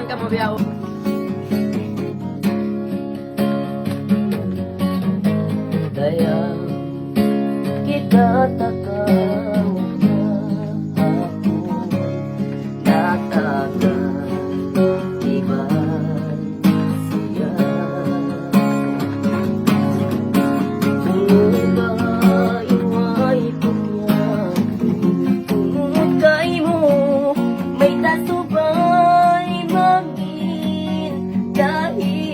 ka mo biyaw. Kaya kita takawag na ako natagal, iba'y siya. Tunay may pagyan, tunay mo, may tasubay mangin dahil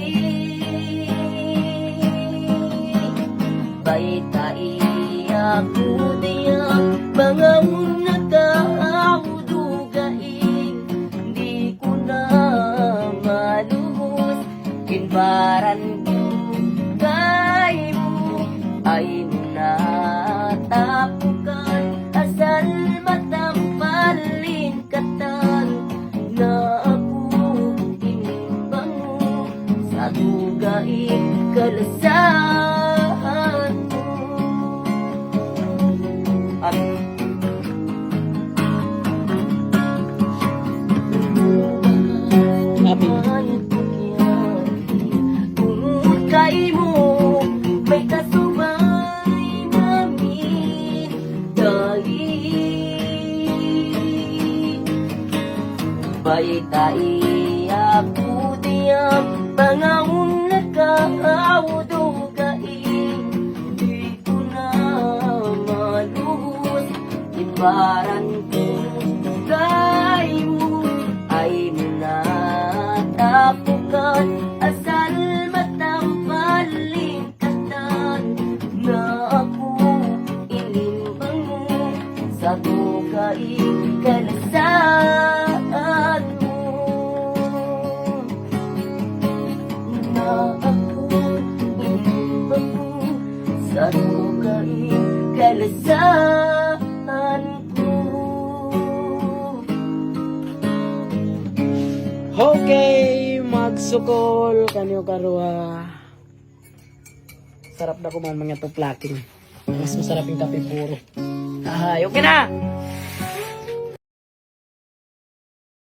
baitai aku diang bangun nakaudugaing di ko na maluhos kinbaran gay mo ay natapukan asal matampalin katan na ako inimbang mo sa dugaing kalasan. Kung kay mo may kasubay namin dahil baitai ako diyang pangaon nakaudugaing di ko na maluhos ibaran kong kay mo ay natapukan asal matampalin katan na ako ilimbang mo sa dugaing kalasan mo na ako ilimbang mo sa dugaing kalasan ko. Okay, magsukol kanyo karua. Sarap na kuman mga tuplaking. Mas masarap yung kape puro. Okay na!